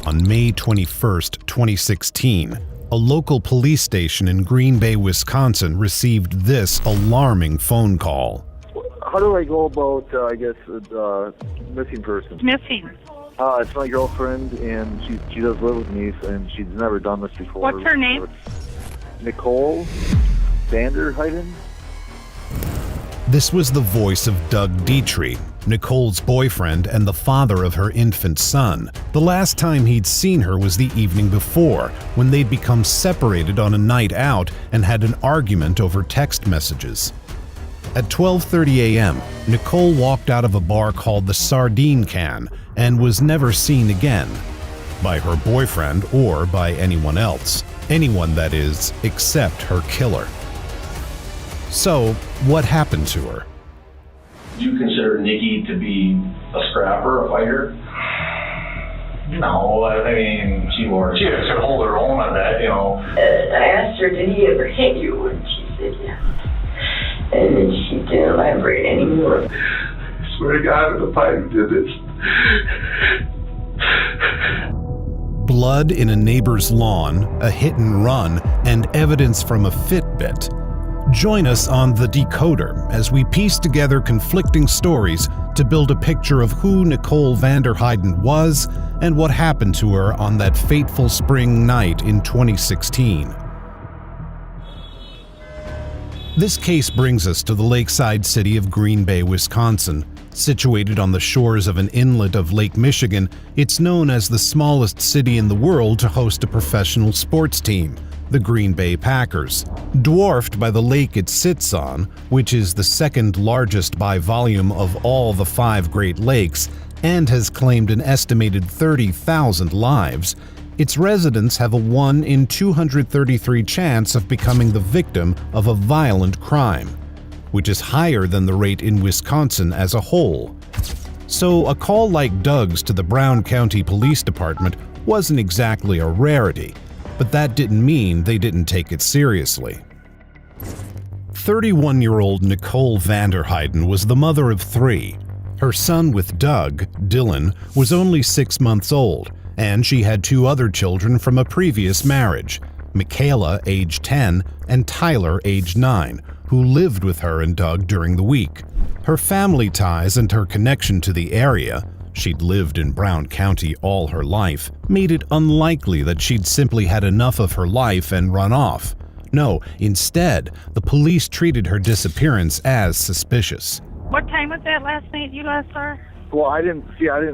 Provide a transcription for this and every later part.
On May 21st, 2016, a local police station in Green Bay, Wisconsin received this alarming phone call. How do I go about, missing person? Missing. It's my girlfriend, and she does live with me, and she's never done this before. What's her name? Nicole Vanderheiden. This was the voice of Doug Dietrich, Nicole's boyfriend and the father of her infant son. The last time he'd seen her was the evening before, when they'd become separated on a night out and had an argument over text messages. At 12:30 a.m., Nicole walked out of a bar called the Sardine Can and was never seen again by her boyfriend or by anyone else. Anyone, that is, except her killer. So, what happened to her? Do you consider Nikki to be a scrapper, a fighter? No, I mean, she could hold her own on that, you know. I asked her, did he ever hit you? And she said, yeah. And then she didn't elaborate anymore. I swear to God, if I did this. Blood in a neighbor's lawn, a hit and run, and evidence from a Fitbit. Join us on The Decoder as we piece together conflicting stories to build a picture of who Nicole Vanderheiden was and what happened to her on that fateful spring night in 2016. This case brings us to the lakeside city of Green Bay, Wisconsin. Situated on the shores of an inlet of Lake Michigan, it's known as the smallest city in the world to host a professional sports team, the Green Bay Packers. Dwarfed by the lake it sits on, which is the second largest by volume of all the 5 Great Lakes and has claimed an estimated 30,000 lives, its residents have a 1 in 233 chance of becoming the victim of a violent crime, which is higher than the rate in Wisconsin as a whole. So a call like Doug's to the Brown County Police Department wasn't exactly a rarity, but that didn't mean they didn't take it seriously. 31-year-old Nicole Vanderheiden was the mother of 3. Her son with Doug, Dylan, was only 6 months old, and she had 2 other children from a previous marriage, Michaela, age 10, and Tyler, age 9, who lived with her and Doug during the week. Her family ties and her connection to the area — she'd lived in Brown County all her life — made it unlikely that she'd simply had enough of her life and run off. No, instead, the police treated her disappearance as suspicious. What time was that last night you last saw her? Well, I didn't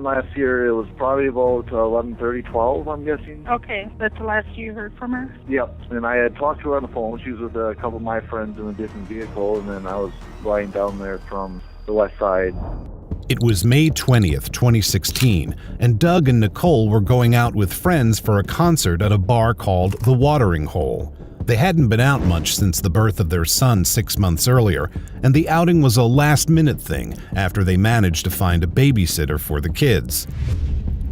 last year. It was probably about 11:30, 12, I'm guessing. Okay, that's the last you heard from her? Yep, and I had talked to her on the phone. She was with a couple of my friends in a different vehicle, and then I was riding down there from the west side. It was May 20th, 2016, and Doug and Nicole were going out with friends for a concert at a bar called The Watering Hole. They hadn't been out much since the birth of their son 6 months earlier, and the outing was a last-minute thing after they managed to find a babysitter for the kids.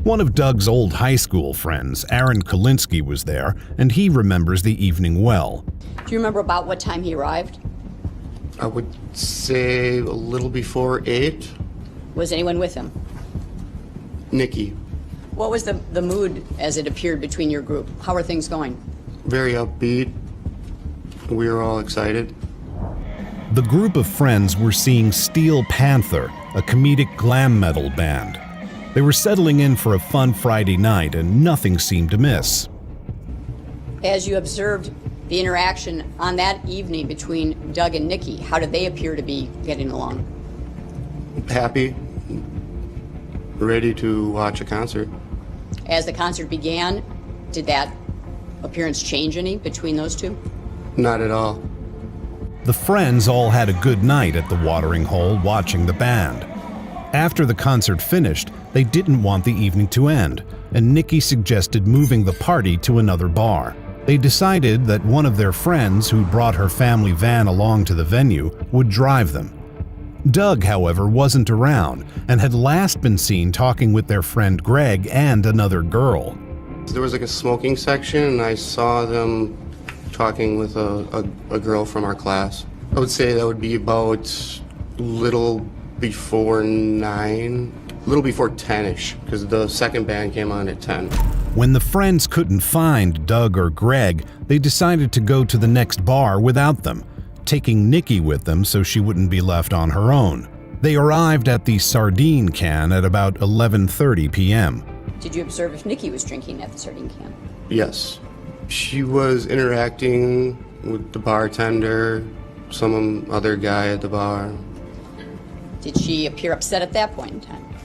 One of Doug's old high school friends, Aaron Kolinsky, was there, and he remembers the evening well. Do you remember about what time he arrived? I would say a little before 8. Was anyone with him? Nikki. What was the mood as it appeared between your group? How are things going? Very upbeat. We were all excited. The group of friends were seeing Steel Panther, a comedic glam metal band. They were settling in for a fun Friday night, and nothing seemed to miss. As you observed the interaction on that evening between Doug and Nikki, how did they appear to be getting along? Happy. Ready to watch a concert. As the concert began, did that appearance change any between those two? Not at all. The friends all had a good night at the Watering Hole watching the band. After the concert finished, they didn't want the evening to end, and Nikki suggested moving the party to another bar. They decided that one of their friends, who brought her family van along to the venue, would drive them. Doug, however, wasn't around and had last been seen talking with their friend Greg and another girl. There was like a smoking section, and I saw them talking with a girl from our class. I would say that would be about little before 9, little before 10-ish, because the second band came on at 10. When the friends couldn't find Doug or Greg, they decided to go to the next bar without them, taking Nikki with them so she wouldn't be left on her own. They arrived at the Sardine Can at about 11:30 p.m. Did you observe if Nikki was drinking at the Sardine Can? Yes. She was interacting with the bartender, some other guy at the bar. Did she appear upset at that point in time?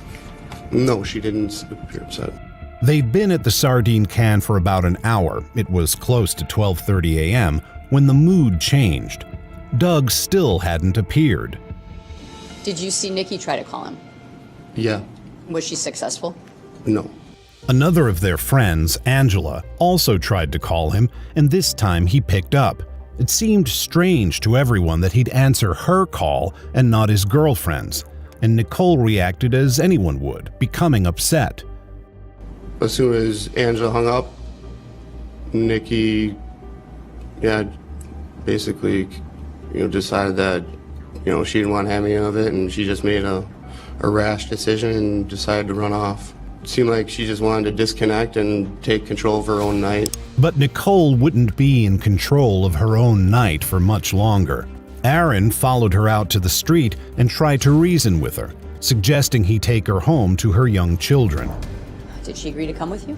No, she didn't appear upset. They'd been at the Sardine Can for about an hour. It was close to 12:30 a.m. when the mood changed. Doug still hadn't appeared. Did you see Nikki try to call him? Yeah. Was she successful? No. Another of their friends, Angela, also tried to call him, and this time he picked up. It seemed strange to everyone that he'd answer her call and not his girlfriend's, and Nicole reacted as anyone would, becoming upset. As soon as Angela hung up, Nikki, basically, decided that, she didn't want to have any of it, and she just made a rash decision and decided to run off. It seemed like she just wanted to disconnect and take control of her own night. But Nicole wouldn't be in control of her own night for much longer. Aaron followed her out to the street and tried to reason with her, suggesting he take her home to her young children. Did she agree to come with you?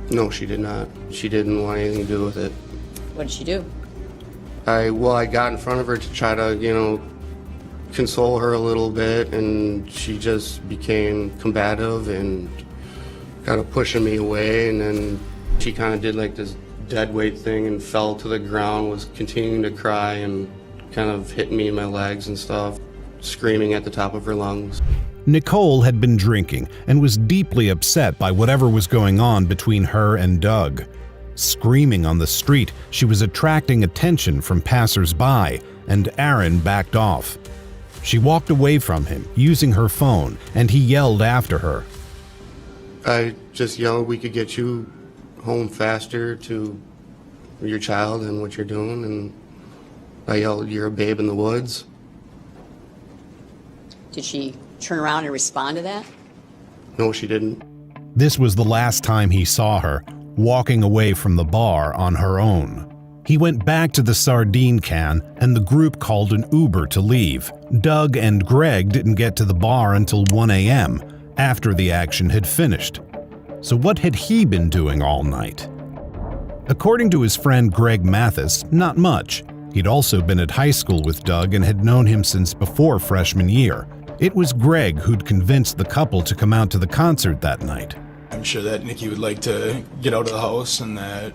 No, she did not. She didn't want anything to do with it. What did she do? I got in front of her to try to, console her a little bit, and she just became combative and kind of pushing me away, and then she kind of did like this dead weight thing and fell to the ground, was continuing to cry and kind of hitting me in my legs and stuff, screaming at the top of her lungs. Nicole had been drinking and was deeply upset by whatever was going on between her and Doug. Screaming on the street, she was attracting attention from passers-by, and Aaron backed off. She walked away from him, using her phone, and he yelled after her. I just yelled, we could get you home faster to your child and what you're doing, and I yelled, you're a babe in the woods. Did she turn around and respond to that? No, she didn't. This was the last time he saw her, walking away from the bar on her own. He went back to the Sardine Can, and the group called an Uber to leave. Doug and Greg didn't get to the bar until 1 a.m., after the action had finished. So what had he been doing all night? According to his friend Greg Mathis, not much. He'd also been at high school with Doug and had known him since before freshman year. It was Greg who'd convinced the couple to come out to the concert that night. I'm sure that Nikki would like to get out of the house and that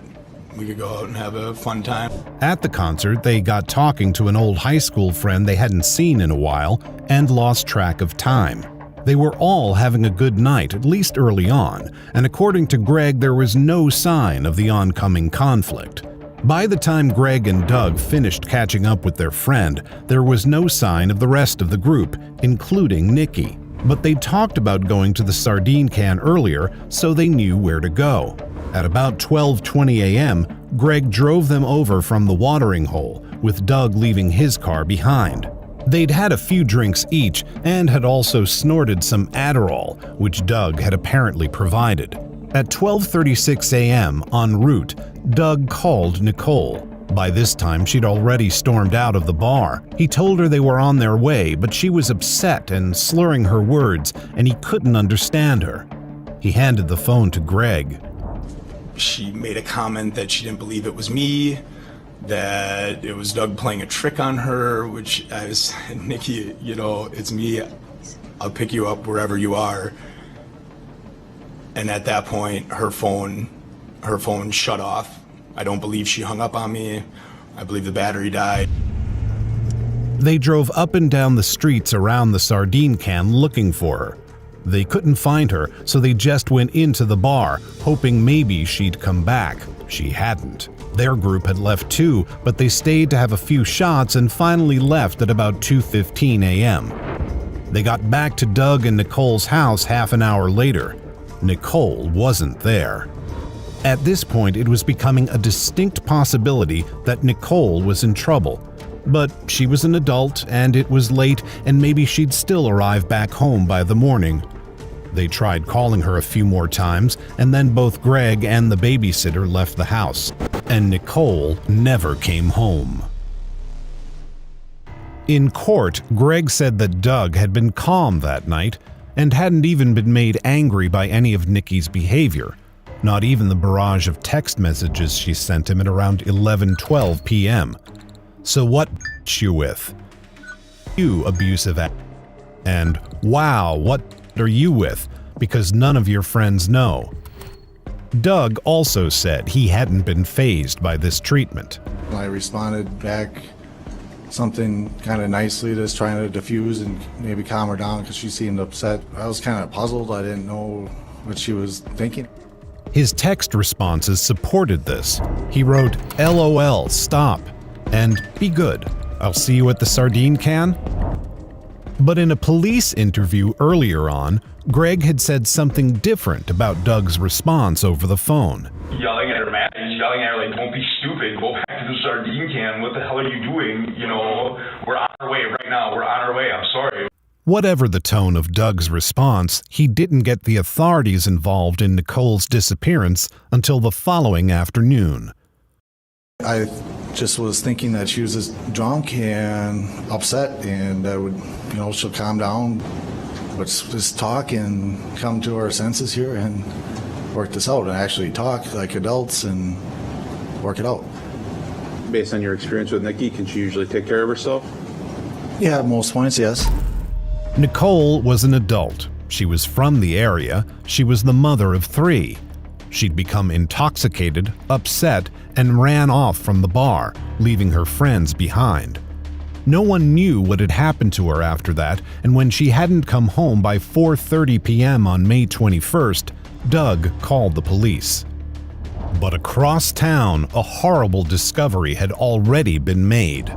we could go out and have a fun time. At the concert, they got talking to an old high school friend they hadn't seen in a while and lost track of time. They were all having a good night, at least early on, and according to Greg, there was no sign of the oncoming conflict. By the time Greg and Doug finished catching up with their friend, there was no sign of the rest of the group, including Nikki. But they talked about going to the Sardine Can earlier, so they knew where to go. At about 12:20 a.m., Greg drove them over from the watering hole, with Doug leaving his car behind. They'd had a few drinks each and had also snorted some Adderall, which Doug had apparently provided. At 12:36 a.m. en route, Doug called Nicole. By this time, she'd already stormed out of the bar. He told her they were on their way, but she was upset and slurring her words, and he couldn't understand her. He handed the phone to Greg. She made a comment that she didn't believe it was me, that it was Doug playing a trick on her, which I said, Nikki, it's me. I'll pick you up wherever you are. And at that point, her phone shut off. I don't believe she hung up on me. I believe the battery died. They drove up and down the streets around the Sardine Can looking for her. They couldn't find her, so they just went into the bar, hoping maybe she'd come back. She hadn't. Their group had left too, but they stayed to have a few shots and finally left at about 2:15 a.m. They got back to Doug and Nicole's house half an hour later. Nicole wasn't there. At this point, it was becoming a distinct possibility that Nicole was in trouble. But she was an adult, and it was late, and maybe she'd still arrive back home by the morning. They tried calling her a few more times, and then both Greg and the babysitter left the house, and Nicole never came home. In court, Greg said that Doug had been calm that night and hadn't even been made angry by any of Nikki's behavior, not even the barrage of text messages she sent him at around 11:12 p.m. So what you with? You abusive and wow, what are you with? Because none of your friends know. Doug also said he hadn't been fazed by this treatment. I responded back something kind of nicely, just trying to diffuse and maybe calm her down because she seemed upset. I was kind of puzzled. I didn't know what she was thinking. His text responses supported this. He wrote, "LOL, stop," and "Be good. I'll see you at the sardine can." But in a police interview earlier on, Greg had said something different about Doug's response over the phone. Yelling at her, man. He's yelling at her like, "Don't be stupid. Go back to the sardine can. What the hell are you doing? You know, we're on our way right now. We're on our way. I'm sorry." Whatever the tone of Doug's response, he didn't get the authorities involved in Nicole's disappearance until the following afternoon. I just was thinking that she was just drunk and upset, and I would, she'll calm down. Let's just talk and come to our senses here and work this out and actually talk like adults and work it out. Based on your experience with Nikki, can she usually take care of herself? Yeah, at most points, yes. Nicole was an adult. She was from the area. She was the mother of 3. She'd become intoxicated, upset, and ran off from the bar, leaving her friends behind. No one knew what had happened to her after that, and when she hadn't come home by 4:30 p.m. on May 21st, Doug called the police. But across town, a horrible discovery had already been made.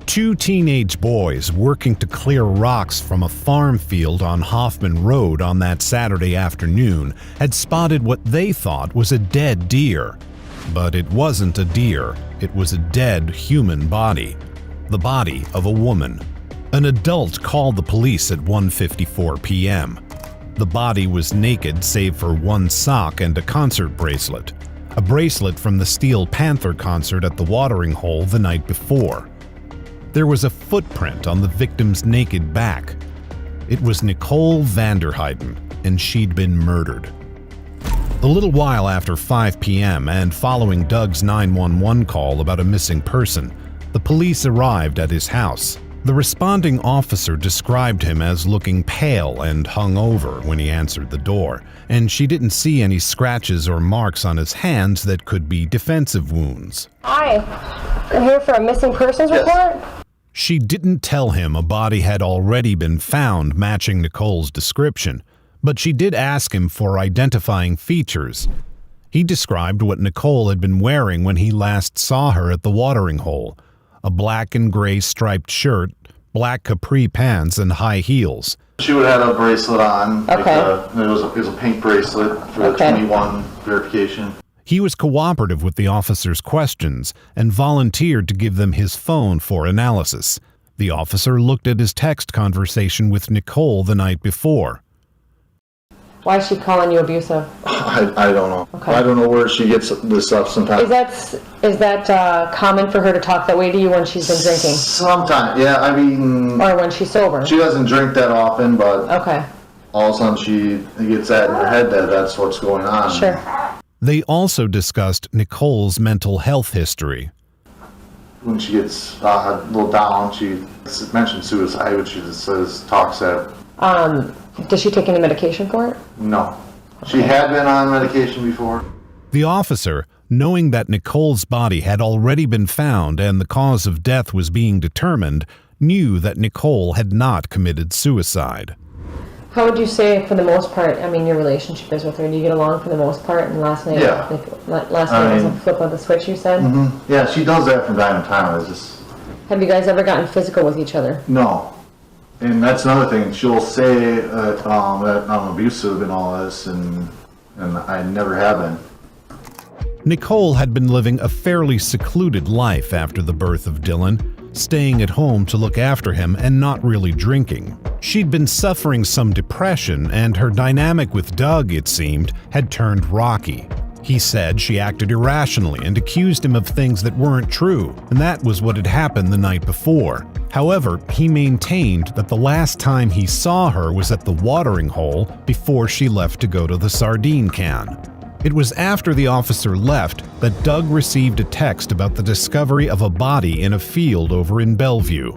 2 teenage boys working to clear rocks from a farm field on Hoffman Road on that Saturday afternoon had spotted what they thought was a dead deer. But it wasn't a deer, it was a dead human body. The body of a woman. An adult called the police at 1:54 p.m. The body was naked save for one sock and a concert bracelet. A bracelet from the Steel Panther concert at the watering hole the night before. There was a footprint on the victim's naked back. It was Nicole Vanderheiden, and she'd been murdered. A little while after 5 p.m. and following Doug's 911 call about a missing person, the police arrived at his house. The responding officer described him as looking pale and hungover when he answered the door, and she didn't see any scratches or marks on his hands that could be defensive wounds. Hi, I'm here for a missing persons report. She didn't tell him a body had already been found matching Nicole's description, but she did ask him for identifying features. He described what Nicole had been wearing when he last saw her at the watering hole: a black and gray striped shirt, black capri pants, and high heels. She would have had a bracelet on. Okay. It was a pink bracelet for the 21 verification. He was cooperative with the officer's questions and volunteered to give them his phone for analysis. The officer looked at his text conversation with Nicole the night before. Why is she calling you abusive? I don't know. Okay. I don't know where she gets this stuff sometimes. Is that common for her to talk that way to you when she's been drinking? Sometimes, yeah. I mean, or when she's sober? She doesn't drink that often, but okay. All of a sudden she gets that in her head that that's what's going on. Sure. They also discussed Nicole's mental health history. When she gets a little down, she mentions suicide, but she just talks that. Does she take any medication for it? No. She had been on medication before. The officer, knowing that Nicole's body had already been found and the cause of death was being determined, knew that Nicole had not committed suicide. How would you say, for the most part, your relationship is with her? Do you get along for the most part? And last night, yeah. Last night was a flip of the switch, you said? Mm-hmm. Yeah, she does that from time to time. Have you guys ever gotten physical with each other? No. And that's another thing. She'll say that I'm abusive and all this, and I never have been. Nicole had been living a fairly secluded life after the birth of Dylan. staying at home to look after him and not really drinking. She'd been suffering some depression, and her dynamic with Doug, it seemed, had turned rocky. He said she acted irrationally and accused him of things that weren't true, and that was what had happened the night before. However, he maintained that the last time he saw her was at the watering hole before she left to go to the sardine can. It was after the officer left that Doug received a text about the discovery of a body in a field over in Bellevue.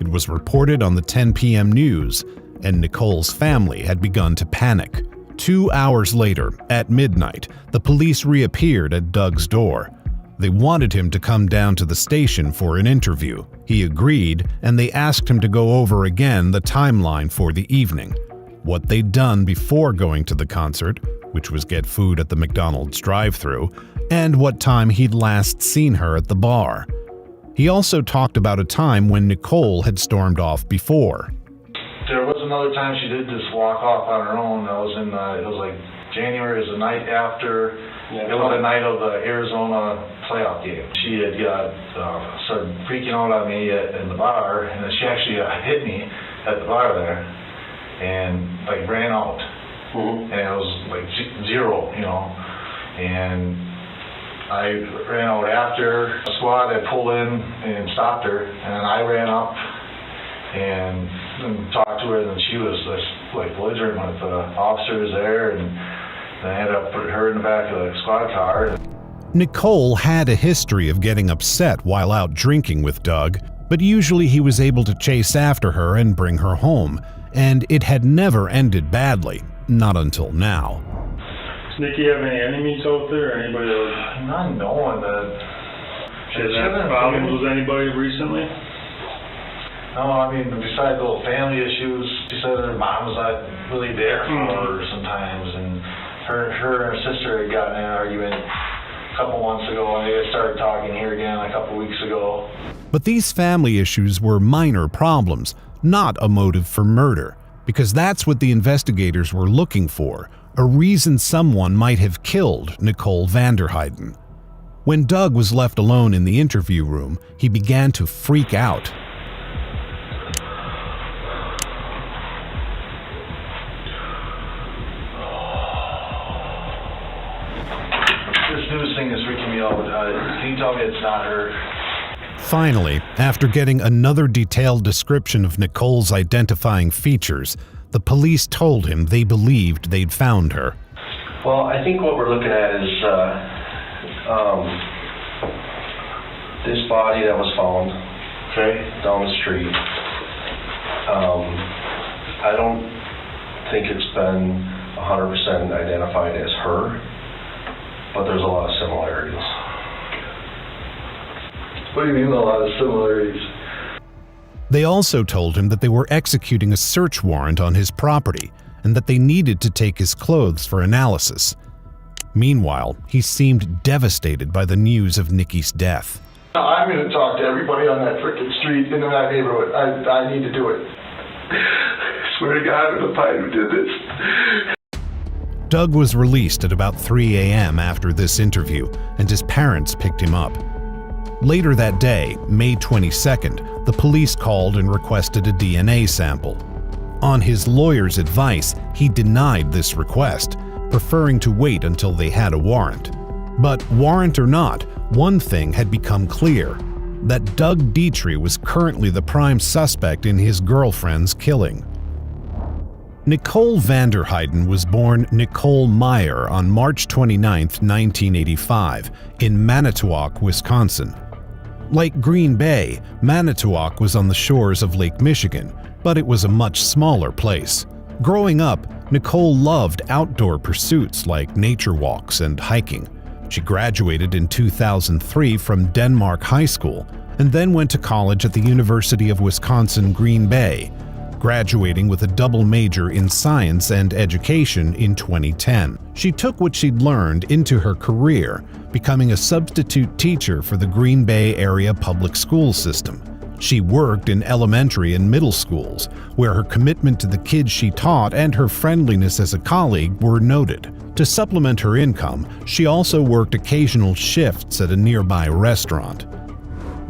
It was reported on the 10 p.m. news, and Nicole's family had begun to panic. 2 hours later, at midnight, the police reappeared at Doug's door. They wanted him to come down to the station for an interview. He agreed, and they asked him to go over again the timeline for the evening, what they'd done before going to the concert, which was get food at the McDonald's drive-thru, and what time he'd last seen her at the bar. He also talked about a time when Nicole had stormed off before. There was another time she did just walk off on her own. That was in, it was like January, it was the night after, it was the night of the Arizona playoff game. She had started freaking out on me in the bar, and then she actually hit me at the bar there, and like ran out. And it was like zero, and I ran out after a squad had pulled in and stopped her, and I ran up and talked to her, and she was just like belligerent with the officers there, and I ended up putting her in the back of the squad car. Nicole had a history of getting upset while out drinking with Doug, but usually he was able to chase after her and bring her home, and it had never ended badly, not until now. Does Nikki have any enemies out there? Anybody that not knowing that she has had problems with anybody recently? No, I mean, besides little family issues, she said her mom was not really there for her sometimes, and her and her sister had gotten in an argument a couple months ago, and they started talking here again a couple weeks ago. But these family issues were minor problems, not a motive for murder, because that's what the investigators were looking for, a reason someone might have killed Nicole Vanderheiden. When Doug was left alone in the interview room, he began to freak out. News thing is freaking me out. Can you tell me it's not her? Finally, after getting another detailed description of Nicole's identifying features, the police told him they believed they'd found her. Well, I think what we're looking at is this body that was found down the street. I don't think it's been 100% identified as her, but there's a lot of similarities. What do you mean a lot of similarities? They also told him that they were executing a search warrant on his property and that they needed to take his clothes for analysis. Meanwhile, he seemed devastated by the news of Nikki's death. I'm going to talk to everybody on that frickin' street in that neighborhood. I need to do it. I swear to God, I'm the fight who did this. Doug was released at about 3 a.m. after this interview, and his parents picked him up. Later that day, May 22nd, the police called and requested a DNA sample. On his lawyer's advice, he denied this request, preferring to wait until they had a warrant. But warrant or not, one thing had become clear: that Doug Dietrich was currently the prime suspect in his girlfriend's killing. Nicole Vanderheiden was born Nicole Meyer on March 29, 1985, in Manitowoc, Wisconsin. Like Green Bay, Manitowoc was on the shores of Lake Michigan, but it was a much smaller place. Growing up, Nicole loved outdoor pursuits like nature walks and hiking. She graduated in 2003 from Denmark High School and then went to college at the University of Wisconsin-Green Bay, graduating with a double major in science and education in 2010. She took what she'd learned into her career, becoming a substitute teacher for the Green Bay area public school system. She worked in elementary and middle schools, where her commitment to the kids she taught and her friendliness as a colleague were noted. To supplement her income, she also worked occasional shifts at a nearby restaurant.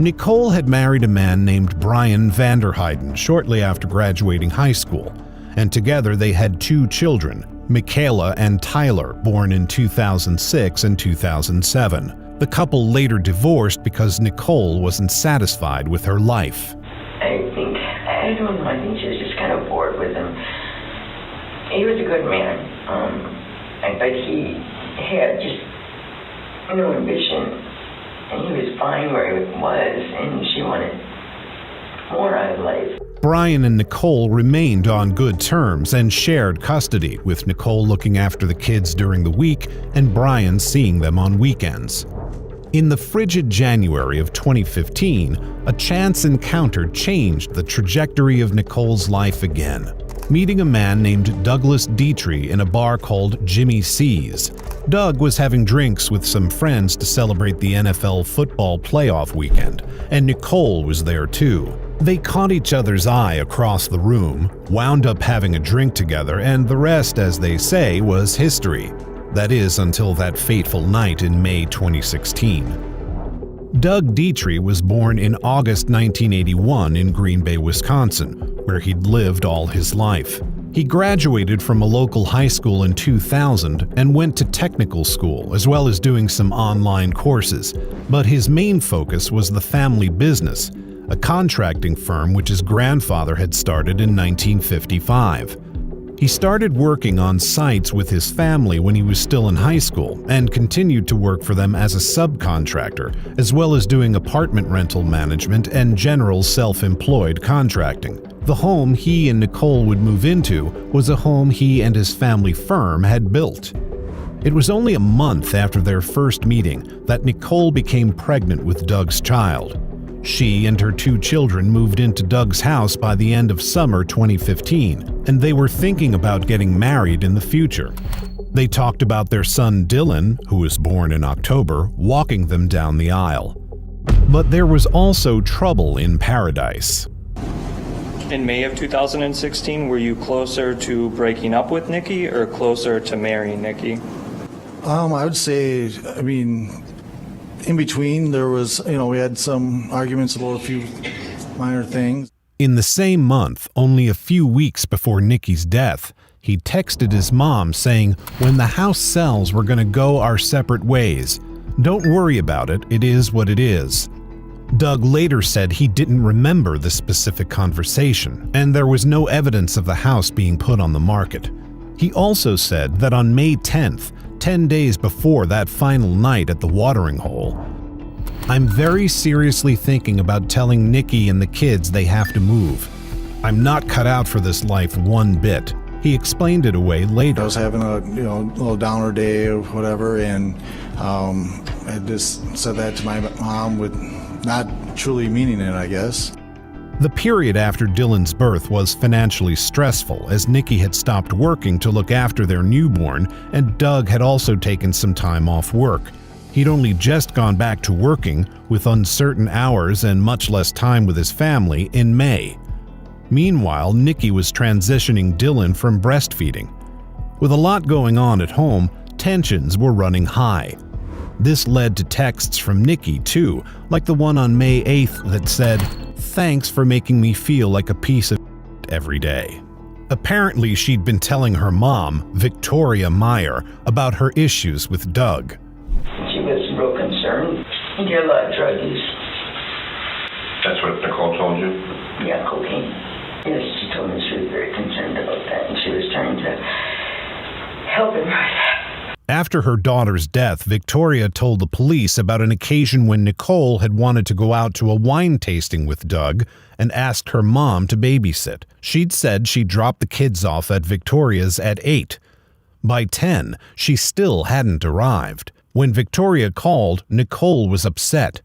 Nicole had married a man named Brian Vanderheiden shortly after graduating high school, and together they had 2 children, Michaela and Tyler, born in 2006 and 2007. The couple later divorced because Nicole wasn't satisfied with her life. I don't know, I think she was just kind of bored with him. He was a good man, but he had just no ambition, and he was fine where he was, and she wanted more out of life. Brian and Nicole remained on good terms and shared custody, with Nicole looking after the kids during the week and Brian seeing them on weekends. In the frigid January of 2015, a chance encounter changed the trajectory of Nicole's life again, meeting a man named Douglas Dietrich in a bar called Jimmy C's. Doug was having drinks with some friends to celebrate the NFL football playoff weekend, and Nicole was there too. They caught each other's eye across the room, wound up having a drink together, and the rest, as they say, was history. That is, until that fateful night in May 2016. Doug Dietrich was born in August 1981 in Green Bay, Wisconsin, where he'd lived all his life. He graduated from a local high school in 2000 and went to technical school, as well as doing some online courses. But his main focus was the family business, a contracting firm which his grandfather had started in 1955. He started working on sites with his family when he was still in high school and continued to work for them as a subcontractor, as well as doing apartment rental management and general self-employed contracting. The home he and Nicole would move into was a home he and his family firm had built. It was only a month after their first meeting that Nicole became pregnant with Doug's child. She and her 2 children moved into Doug's house by the end of summer 2015, and they were thinking about getting married in the future. They talked about their son Dylan, who was born in October, walking them down the aisle. But there was also trouble in paradise. In May of 2016, were you closer to breaking up with Nikki or closer to marrying Nikki? I would say, in between, there was, we had some arguments about a few minor things. In the same month, only a few weeks before Nikki's death, he texted his mom saying, "When the house sells, we're going to go our separate ways. Don't worry about it, it is what it is." Doug later said he didn't remember the specific conversation, and there was no evidence of the house being put on the market. He also said that on May 10th, 10 days before that final night at the watering hole, "I'm very seriously thinking about telling Nikki and the kids they have to move. I'm not cut out for this life one bit." He explained it away later. I was having a little downer day or whatever, and I just said that to my mom with not truly meaning it, I guess. The period after Dylan's birth was financially stressful, as Nikki had stopped working to look after their newborn, and Doug had also taken some time off work. He'd only just gone back to working, with uncertain hours and much less time with his family, in May. Meanwhile, Nikki was transitioning Dylan from breastfeeding. With a lot going on at home, tensions were running high. This led to texts from Nikki, too, like the one on May 8th that said, "Thanks for making me feel like a piece of every day." Apparently, she'd been telling her mom, Victoria Meyer, about her issues with Doug. She was real concerned. He did a lot of drug use. That's what Nicole told you? Yeah, cocaine. Yes, she told me she was very concerned about that, and she was trying to help him. After her daughter's death, Victoria told the police about an occasion when Nicole had wanted to go out to a wine tasting with Doug and asked her mom to babysit. She'd said she dropped the kids off at Victoria's at 8. By 10, she still hadn't arrived. When Victoria called, Nicole was upset.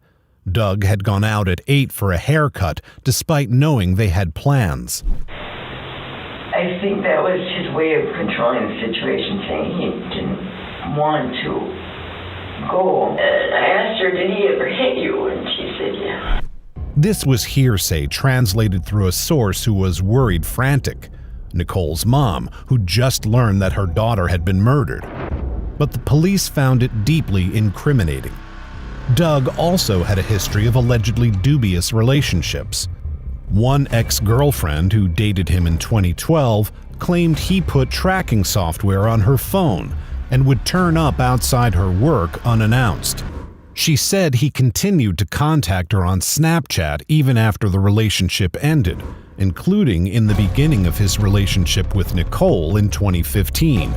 Doug had gone out at 8 for a haircut, despite knowing they had plans. I think that was his way of controlling the situation, saying he didn't want to go. I asked her, "Did he ever hit you?" And she said, "Yeah." This was hearsay translated through a source who was worried frantic, Nicole's mom, who just learned that her daughter had been murdered. But the police found it deeply incriminating. Doug also had a history of allegedly dubious relationships. One ex-girlfriend who dated him in 2012 claimed he put tracking software on her phone and would turn up outside her work unannounced. She said he continued to contact her on Snapchat even after the relationship ended, including in the beginning of his relationship with Nicole in 2015.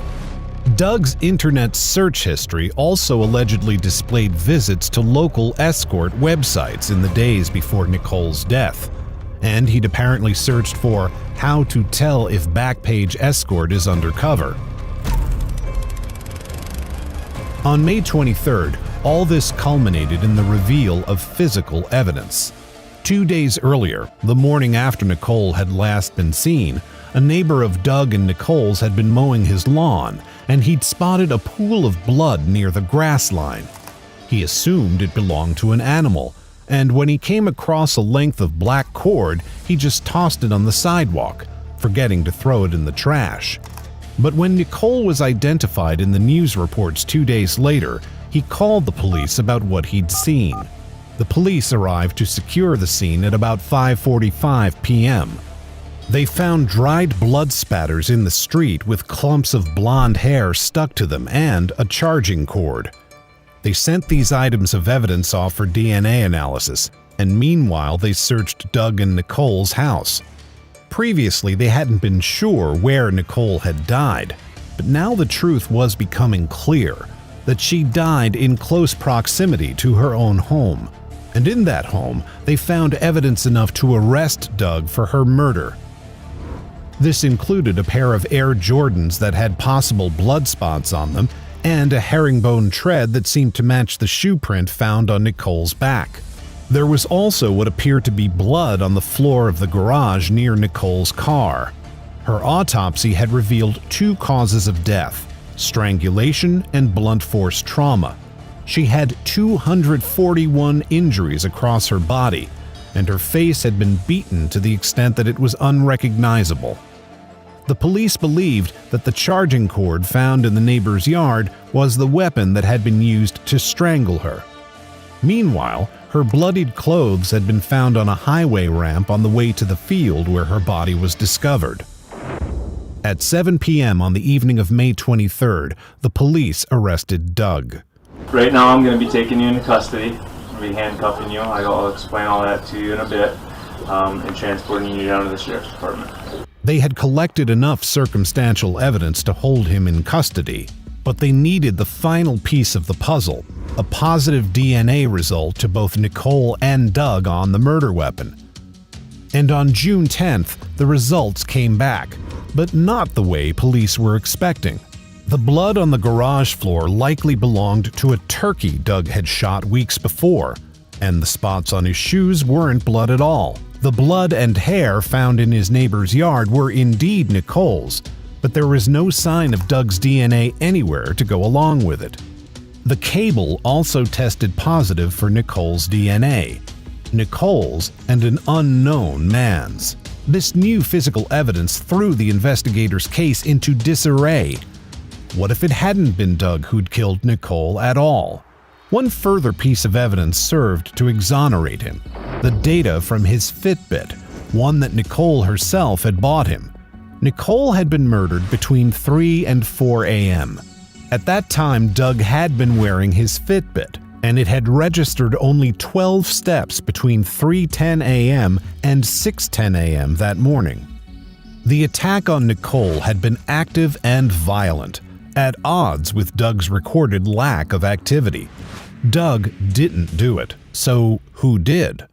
Doug's internet search history also allegedly displayed visits to local escort websites in the days before Nicole's death, and he'd apparently searched for how to tell if Backpage Escort is undercover. On May 23rd, all this culminated in the reveal of physical evidence. 2 days earlier, the morning after Nicole had last been seen, a neighbor of Doug and Nicole's had been mowing his lawn, and he'd spotted a pool of blood near the grass line. He assumed it belonged to an animal, and when he came across a length of black cord, he just tossed it on the sidewalk, forgetting to throw it in the trash. But when Nicole was identified in the news reports 2 days later, he called the police about what he'd seen. The police arrived to secure the scene at about 5:45 p.m. They found dried blood spatters in the street with clumps of blonde hair stuck to them and a charging cord. They sent these items of evidence off for DNA analysis, and meanwhile they searched Doug and Nicole's house. Previously, they hadn't been sure where Nicole had died, but now the truth was becoming clear that she died in close proximity to her own home. And in that home, they found evidence enough to arrest Doug for her murder. This included a pair of Air Jordans that had possible blood spots on them and a herringbone tread that seemed to match the shoe print found on Nicole's back. There was also what appeared to be blood on the floor of the garage near Nicole's car. Her autopsy had revealed 2 causes of death: strangulation and blunt force trauma. She had 241 injuries across her body, and her face had been beaten to the extent that it was unrecognizable. The police believed that the charging cord found in the neighbor's yard was the weapon that had been used to strangle her. Meanwhile, her bloodied clothes had been found on a highway ramp on the way to the field where her body was discovered. At 7 p.m. on the evening of May 23rd, the police arrested Doug. Right now I'm going to be taking you into custody. I'll be handcuffing you. I'll explain all that to you in a bit, and transporting you down to the sheriff's department. They had collected enough circumstantial evidence to hold him in custody, but they needed the final piece of the puzzle: a positive DNA result to both Nicole and Doug on the murder weapon. And on June 10th, the results came back, but not the way police were expecting. The blood on the garage floor likely belonged to a turkey Doug had shot weeks before, and the spots on his shoes weren't blood at all. The blood and hair found in his neighbor's yard were indeed Nicole's, but there was no sign of Doug's DNA anywhere to go along with it. The cable also tested positive for Nicole's DNA. Nicole's and an unknown man's. This new physical evidence threw the investigators' case into disarray. What if it hadn't been Doug who'd killed Nicole at all? One further piece of evidence served to exonerate him: the data from his Fitbit, one that Nicole herself had bought him. Nicole had been murdered between 3 and 4 a.m. At that time, Doug had been wearing his Fitbit, and it had registered only 12 steps between 3:10 a.m. and 6:10 a.m. that morning. The attack on Nicole had been active and violent, at odds with Doug's recorded lack of activity. Doug didn't do it, so who did?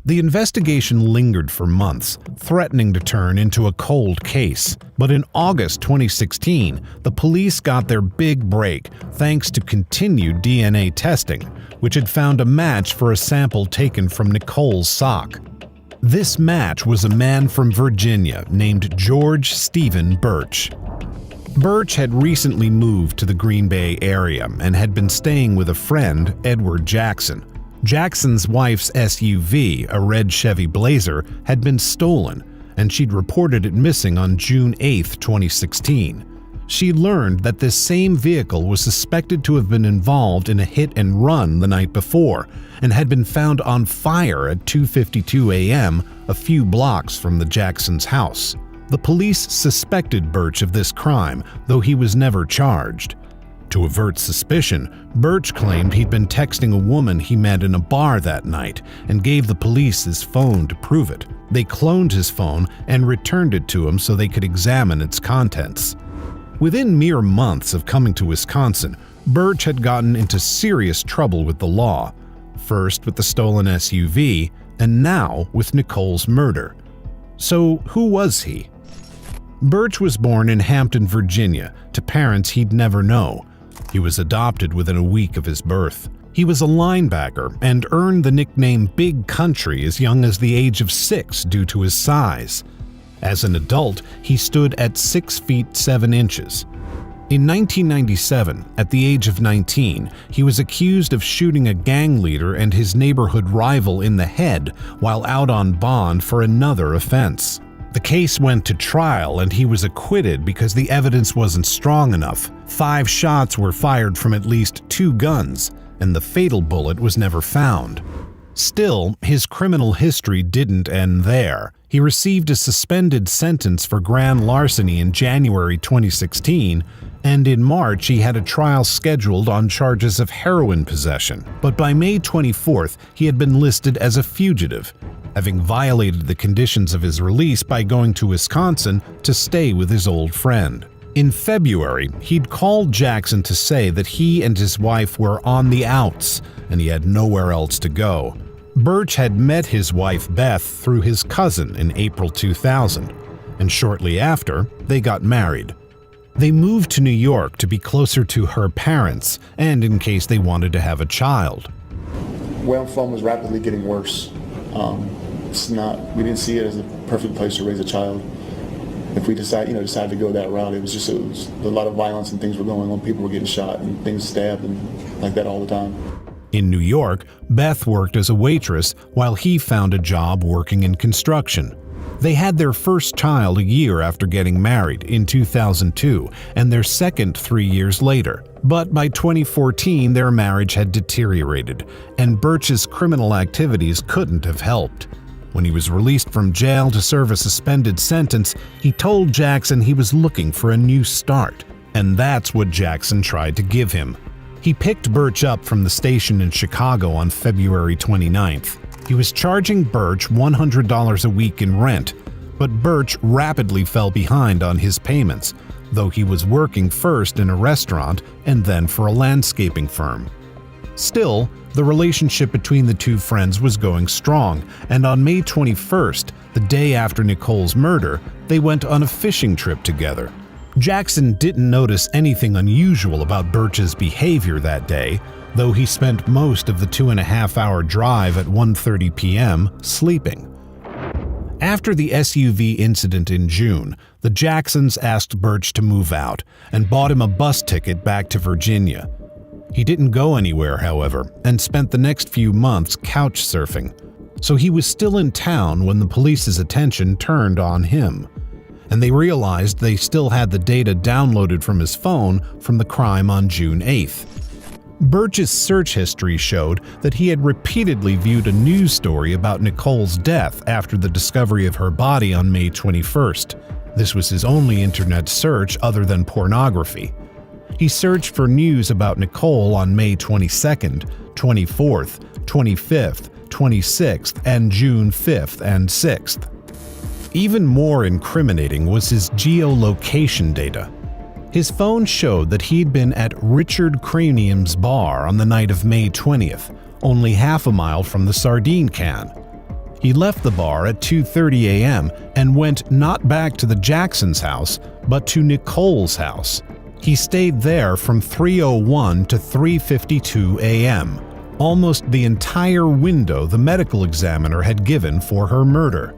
The investigation lingered for months, threatening to turn into a cold case. But in August 2016, the police got their big break thanks to continued DNA testing, which had found a match for a sample taken from Nicole's sock. This match was a man from Virginia named George Stephen Birch. Birch had recently moved to the Green Bay area and had been staying with a friend, Edward Jackson. Jackson's wife's SUV, a red Chevy Blazer, had been stolen, and she'd reported it missing on June 8, 2016. she learned that this same vehicle was suspected to have been involved in a hit and run the night before and had been found on fire at 2:52 a.m. a few blocks from the Jacksons' house. The police suspected Birch of this crime, though he was never charged. To avert suspicion, Birch claimed he'd been texting a woman he met in a bar that night and gave the police his phone to prove it. They cloned his phone and returned it to him so they could examine its contents. Within mere months of coming to Wisconsin, Birch had gotten into serious trouble with the law, first with the stolen SUV, and now with Nicole's murder. So who was he? Birch was born in Hampton, Virginia, to parents he'd never know. He was adopted within a week of his birth. He was a linebacker and earned the nickname Big Country as young as the age of 6 due to his size. As an adult, he stood at 6 feet 7 inches. In 1997, at the age of 19, he was accused of shooting a gang leader and his neighborhood rival in the head while out on bond for another offense. The case went to trial and he was acquitted because the evidence wasn't strong enough. 5 shots were fired from at least 2 guns, and the fatal bullet was never found. Still, his criminal history didn't end there. He received a suspended sentence for grand larceny in January 2016, and in March he had a trial scheduled on charges of heroin possession. But by May 24th, he had been listed as a fugitive, having violated the conditions of his release by going to Wisconsin to stay with his old friend. In February, he'd called Jackson to say that he and his wife were on the outs and he had nowhere else to go. Birch had met his wife Beth through his cousin in April 2000, and shortly after, they got married. They moved to New York to be closer to her parents and in case they wanted to have a child. Where I'm from was rapidly getting worse. We didn't see it as a perfect place to raise a child. If we decided to go that route, it was a lot of violence and things were going on. People were getting shot and things stabbed and like that all the time. In New York, Beth worked as a waitress while he found a job working in construction. They had their first child a year after getting married in 2002 and their second 3 years later. But by 2014, their marriage had deteriorated, and Birch's criminal activities couldn't have helped. When he was released from jail to serve a suspended sentence, he told Jackson he was looking for a new start, and that's what Jackson tried to give him. He picked Birch up from the station in Chicago on February 29th. He was charging Birch $100 a week in rent, but Birch rapidly fell behind on his payments, though he was working first in a restaurant and then for a landscaping firm. Still, the relationship between the two friends was going strong, and on May 21st, the day after Nicole's murder, they went on a fishing trip together. Jackson didn't notice anything unusual about Birch's behavior that day, though he spent most of the 2.5-hour drive at 1:30 p.m. sleeping. After the SUV incident in June, the Jacksons asked Birch to move out and bought him a bus ticket back to Virginia. He didn't go anywhere, however, and spent the next few months couch surfing, so he was still in town when the police's attention turned on him, and they realized they still had the data downloaded from his phone from the crime on June 8th. Birch's search history showed that he had repeatedly viewed a news story about Nicole's death after the discovery of her body on May 21st. This was his only internet search other than pornography. He searched for news about Nicole on May 22nd, 24th, 25th, 26th, and June 5th and 6th. Even more incriminating was his geolocation data. His phone showed that he'd been at Richard Cranium's bar on the night of May 20th, only half a mile from the sardine can. He left the bar at 2:30 a.m. and went not back to the Jacksons' house, but to Nicole's house. He stayed there from 3:01 to 3:52 a.m., almost the entire window the medical examiner had given for her murder.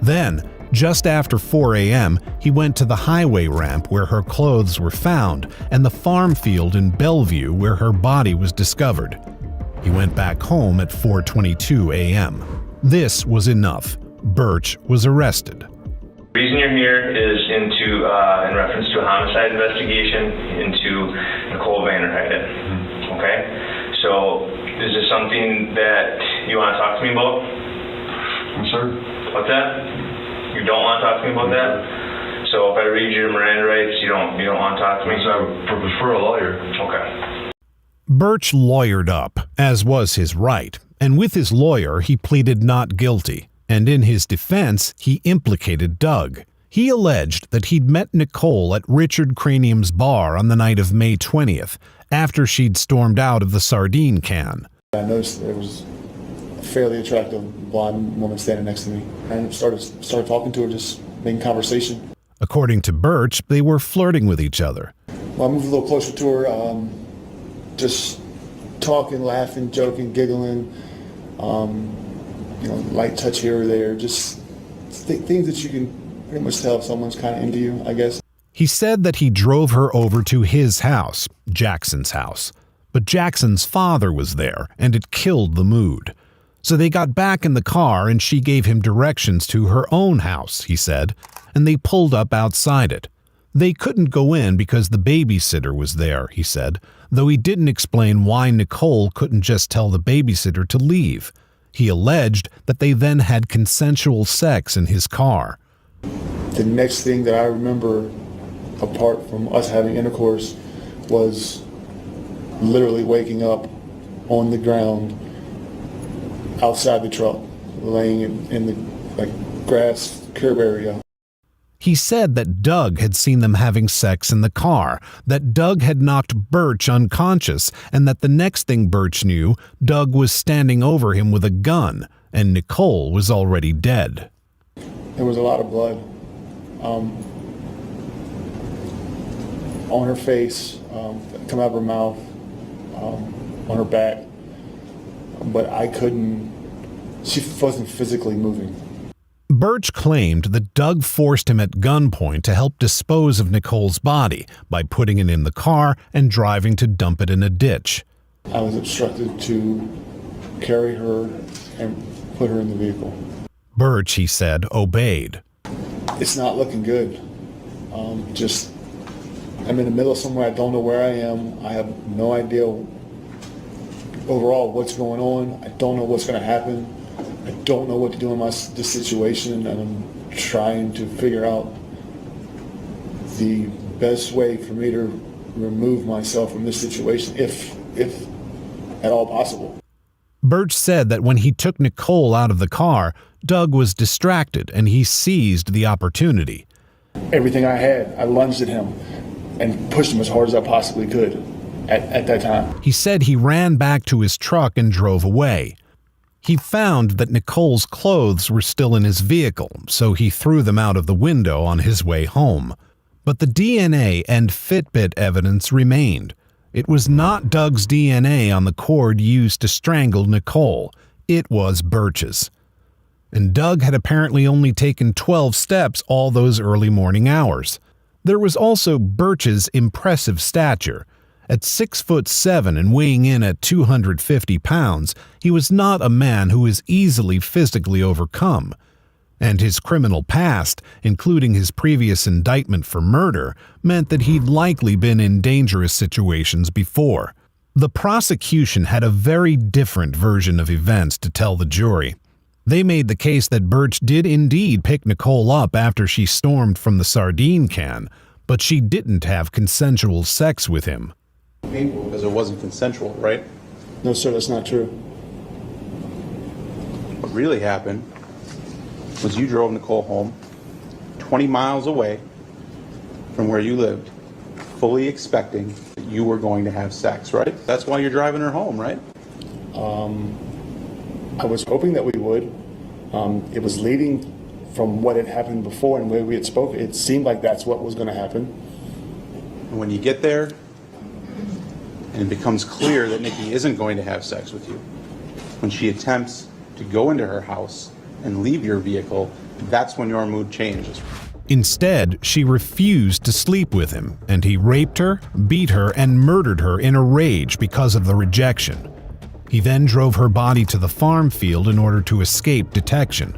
Then, just after 4 a.m., he went to the highway ramp where her clothes were found and the farm field in Bellevue where her body was discovered. He went back home at 4:22 a.m. This was enough. Birch was arrested. The reason you're here is in reference to a homicide investigation into Nicole Vanderheiden. Okay? So, is this something that you want to talk to me about? Yes, sir. What's that? You don't want to talk to me about that? So if I read you your Miranda rights, you don't want to talk to me? Yes, I prefer a lawyer. Okay. Birch lawyered up, as was his right, and with his lawyer he pleaded not guilty, and in his defense he implicated Doug. He alleged that he'd met Nicole at Richard Cranium's bar on the night of May 20th, after she'd stormed out of the sardine can. I noticed there was a fairly attractive blonde woman standing next to me, and started talking to her, just making conversation. According to Birch, they were flirting with each other. Well, I moved a little closer to her, just talking, laughing, joking, giggling, light touch here or there, just things that you can pretty much tell if someone's kind of into you, I guess. He said that he drove her over to his house, Jackson's house, but Jackson's father was there, and it killed the mood. So they got back in the car and she gave him directions to her own house, he said, and they pulled up outside it. They couldn't go in because the babysitter was there, he said, though he didn't explain why Nicole couldn't just tell the babysitter to leave. He alleged that they then had consensual sex in his car. The next thing that I remember, apart from us having intercourse, was literally waking up on the ground outside the truck, laying in the grass curb area. He said that Doug had seen them having sex in the car, that Doug had knocked Birch unconscious, and that the next thing Birch knew, Doug was standing over him with a gun, and Nicole was already dead. There was a lot of blood on her face, come out of her mouth, on her back, but she wasn't physically moving. Birch claimed that Doug forced him at gunpoint to help dispose of Nicole's body by putting it in the car and driving to dump it in a ditch. I was instructed to carry her and put her in the vehicle. Birch, he said, obeyed. It's not looking good. I'm in the middle of somewhere. I don't know where I am. I have no idea overall what's going on. I don't know what's going to happen. I don't know what to do in this situation, and I'm trying to figure out the best way for me to remove myself from this situation, if at all possible. Birch said that when he took Nicole out of the car, Doug was distracted and he seized the opportunity. Everything I had, I lunged at him and pushed him as hard as I possibly could at that time. He said he ran back to his truck and drove away. He found that Nicole's clothes were still in his vehicle, so he threw them out of the window on his way home. But the DNA and Fitbit evidence remained. It was not Doug's DNA on the cord used to strangle Nicole. It was Birch's. And Doug had apparently only taken 12 steps all those early morning hours. There was also Birch's impressive stature. At 6'7" and weighing in at 250 pounds, he was not a man who was easily physically overcome. And his criminal past, including his previous indictment for murder, meant that he'd likely been in dangerous situations before. The prosecution had a very different version of events to tell the jury. They made the case that Birch did indeed pick Nicole up after she stormed from the sardine can, but she didn't have consensual sex with him. Because it wasn't consensual, right? No, sir, that's not true. What really happened was you drove Nicole home 20 miles away from where you lived, fully expecting that you were going to have sex, right? That's why you're driving her home, right? I was hoping that we would. It was leading from what had happened before and where we had spoken. It seemed like that's what was going to happen. And when you get there, and it becomes clear that Nikki isn't going to have sex with you, when she attempts to go into her house and leave your vehicle, that's when your mood changes. Instead, she refused to sleep with him, and he raped her, beat her, and murdered her in a rage because of the rejection. He then drove her body to the farm field in order to escape detection.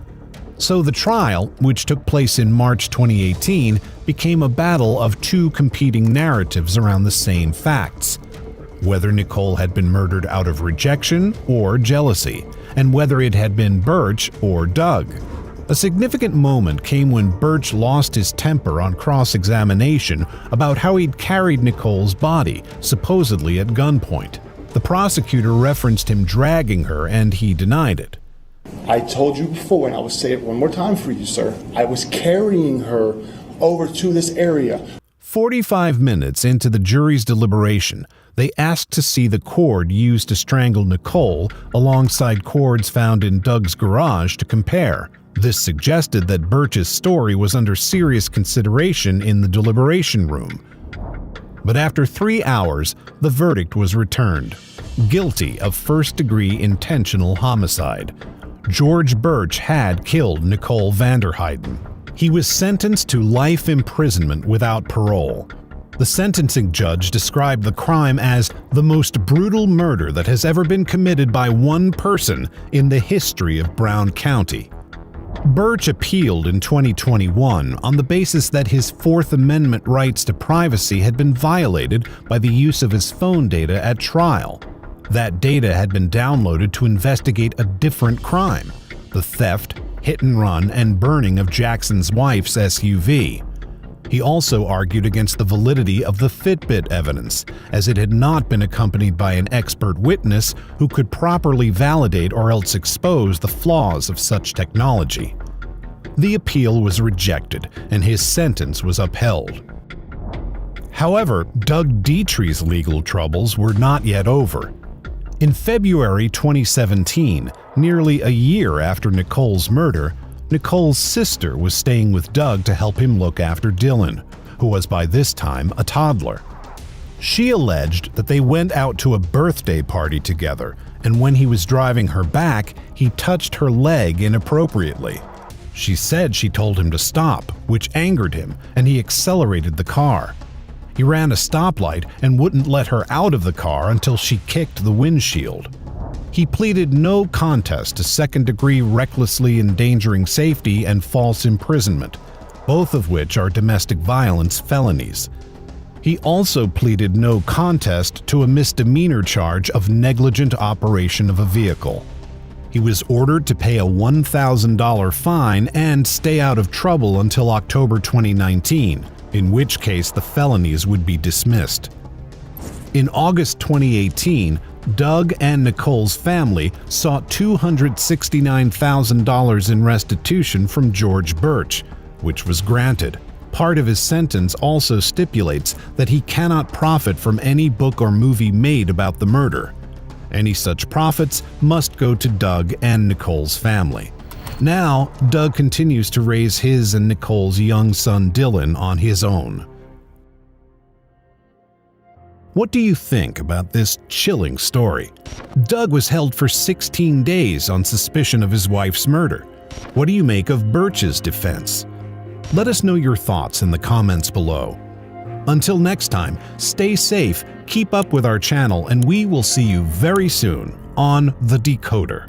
So the trial, which took place in March 2018, became a battle of two competing narratives around the same facts: whether Nicole had been murdered out of rejection or jealousy, and whether it had been Birch or Doug. A significant moment came when Birch lost his temper on cross-examination about how he'd carried Nicole's body, supposedly at gunpoint. The prosecutor referenced him dragging her, and he denied it. I told you before, and I will say it one more time for you, sir. I was carrying her over to this area. 45 minutes into the jury's deliberation, they asked to see the cord used to strangle Nicole alongside cords found in Doug's garage to compare. This suggested that Birch's story was under serious consideration in the deliberation room. But after 3 hours, the verdict was returned: guilty of first-degree intentional homicide. George Birch had killed Nicole Vanderheiden. He was sentenced to life imprisonment without parole. The sentencing judge described the crime as the most brutal murder that has ever been committed by one person in the history of Brown County. Birch appealed in 2021 on the basis that his Fourth Amendment rights to privacy had been violated by the use of his phone data at trial. That data had been downloaded to investigate a different crime: the theft, hit and run, and burning of Jackson's wife's SUV. He also argued against the validity of the Fitbit evidence, as it had not been accompanied by an expert witness who could properly validate or else expose the flaws of such technology. The appeal was rejected, and his sentence was upheld. However, Doug Dietrich's legal troubles were not yet over. In February 2017, nearly a year after Nicole's murder, Nicole's sister was staying with Doug to help him look after Dylan, who was by this time a toddler. She alleged that they went out to a birthday party together, and when he was driving her back, he touched her leg inappropriately. She said she told him to stop, which angered him, and he accelerated the car. He ran a stoplight and wouldn't let her out of the car until she kicked the windshield. He pleaded no contest to second-degree recklessly endangering safety and false imprisonment, both of which are domestic violence felonies. He also pleaded no contest to a misdemeanor charge of negligent operation of a vehicle. He was ordered to pay a $1,000 fine and stay out of trouble until October 2019, in which case the felonies would be dismissed. In August 2018, Doug and Nicole's family sought $269,000 in restitution from George Birch, which was granted. Part of his sentence also stipulates that he cannot profit from any book or movie made about the murder. Any such profits must go to Doug and Nicole's family. Now, Doug continues to raise his and Nicole's young son Dylan on his own. What do you think about this chilling story? Doug was held for 16 days on suspicion of his wife's murder. What do you make of Birch's defense? Let us know your thoughts in the comments below. Until next time, stay safe, keep up with our channel, and we will see you very soon on The Decoder.